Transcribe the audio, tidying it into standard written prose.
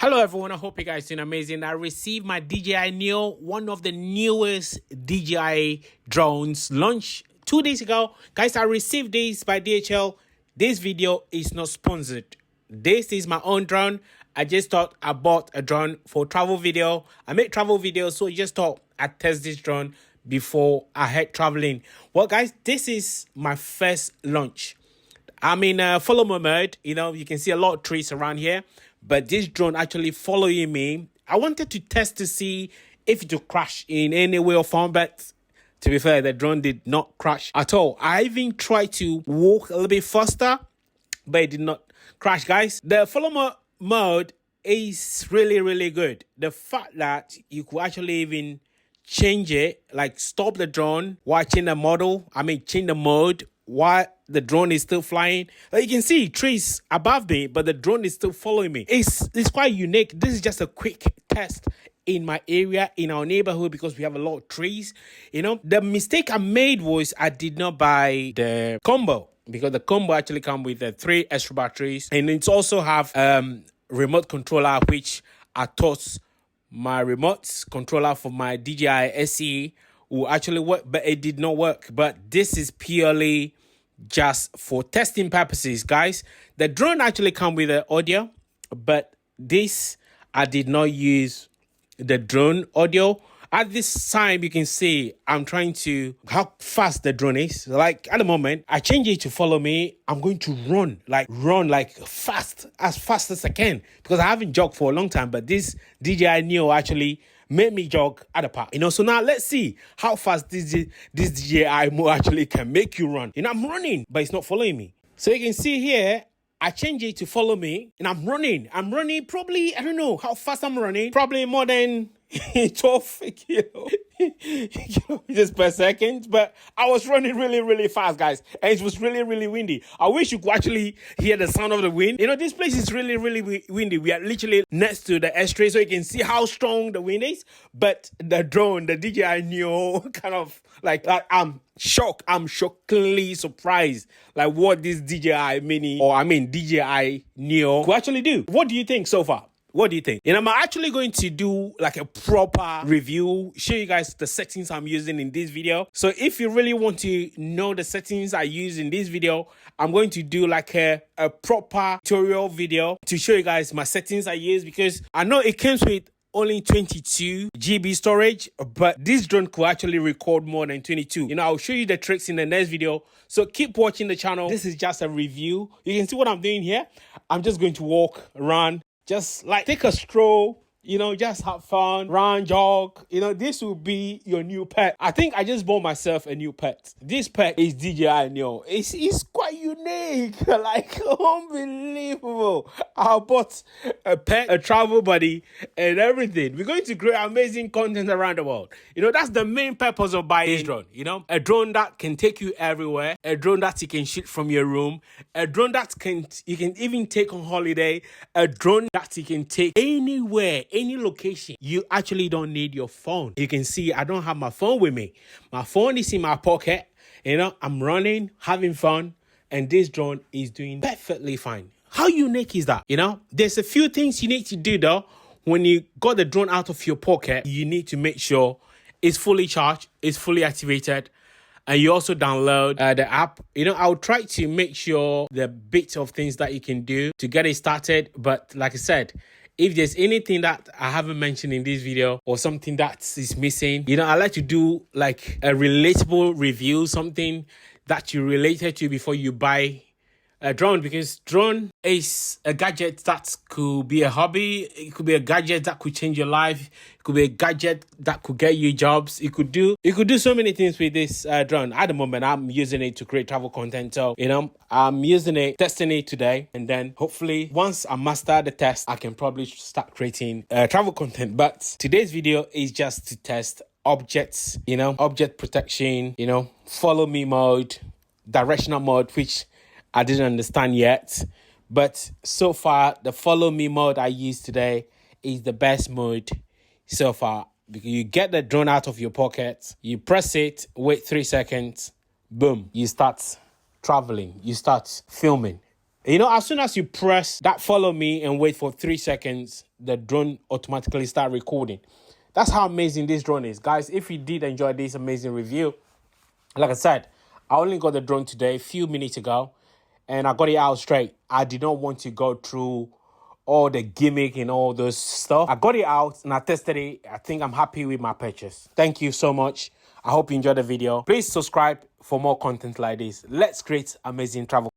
Hello everyone, I hope you guys doing amazing. I received my DJI Neo, one of the newest DJI drones, launched 2 days ago. Guys, I received this by DHL. This video is not sponsored. This is my own drone. I just thought I bought a drone for travel video. I make travel videos, so I just thought I'd test this drone before I head traveling. Well guys, this is my first launch. I'm in follow my mode. You know, you can see a lot of trees around here. But this drone actually following me. I wanted to test to see if it would crash in any way or form. But to be fair, the drone did not crash at all. I even tried to walk a little bit faster, but it did not crash, guys. The follow mode is really good. The fact that you could actually even change it, like stop the drone, watching the model, change the mode while the drone is still flying. Like you can see trees above me, but the drone is still following me. It's quite unique. This is just a quick test in my area, in our neighborhood, because we have a lot of trees. You know, the mistake I made was I did not buy the combo, because the combo actually comes with the 3 extra batteries, and it also have remote controller, which I thought my remote controller for my DJI SE will actually work, but it did not work. But this is purely just for testing purposes, guys. The drone actually comes with the audio, but this, I did not use the drone audio. At this time, you can see I'm trying to, how fast the drone is. Like at the moment, I change it to follow me. I'm going to run like fast as I can, because I haven't jogged for a long time. But this DJI Neo actually made me jog at the park. You know, so now let's see how fast this DJI Mo actually can make you run. You know, I'm running, but it's not following me. So you can see here, I change it to follow me, and I'm running. I'm running probably, I don't know how fast I'm running. Probably more than 12 kilometers per second, but I was running really fast, guys, and it was really windy. I wish you could actually hear the sound of the wind. You know, this place is really windy. We are literally next to the estuary, so you can see how strong the wind is. But the drone, the DJI Neo, kind of like I'm shocked. I'm shockingly surprised, like what this DJI DJI Neo could actually do. What do you think so far? What do you think? And I'm actually going to do like a proper review, show you guys the settings I'm using in this video. So if you really want to know the settings I use in this video, I'm going to do like a proper tutorial video to show you guys my settings I use, because I know it comes with only 22 GB storage, but this drone could actually record more than 22. You know, I'll show you the tricks in the next video. So keep watching the channel. This is just a review. You can see what I'm doing here. I'm just going to walk around, just like take a stroll, you know, just have fun, run, jog. You know, this will be your new pet. I think I just bought myself a new pet. This pet is DJI Neo. It's quite unique, like unbelievable. I bought a pet, a travel buddy, and everything. We're going to create amazing content around the world. You know, that's the main purpose of buying this drone. You know, a drone that can take you everywhere, a drone that you can shoot from your room, a drone that you can even take on holiday, a drone that you can take anywhere, any location. You actually don't need your phone. You can see I don't have my phone with me. My phone is in my pocket. You know, I'm running, having fun, and this drone is doing perfectly fine. How unique is that? You know, there's a few things you need to do though. When you got the drone out of your pocket, you need to make sure it's fully charged, it's fully activated, and you also download the app. You know, I'll try to make sure the bits of things that you can do to get it started. But like I said, if there's anything that I haven't mentioned in this video or something that is missing, you know, I like to do like a relatable review, something that you related to before you buy a drone, because drone is a gadget that could be a hobby. It could be a gadget that could change your life. It could be a gadget that could get you jobs. It could do so many things with this drone. At the moment, I'm using it to create travel content. So, you know, I'm using it, testing it today. And then hopefully once I master the test, I can probably start creating travel content. But today's video is just to test objects, you know, object protection, you know, follow me mode, directional mode, which I didn't understand yet. But so far, the follow me mode I use today is the best mode so far, because you get the drone out of your pocket, you press it, wait 3 seconds, boom, you start traveling, you start filming. You know, as soon as you press that follow me and wait for 3 seconds, the drone automatically start recording. That's how amazing this drone is. Guys, if you did enjoy this amazing review, like I said, I only got the drone today, a few minutes ago, and I got it out straight. I did not want to go through all the gimmick and all those stuff. I got it out and I tested it. I think I'm happy with my purchase. Thank you so much. I hope you enjoyed the video. Please subscribe for more content like this. Let's create amazing travel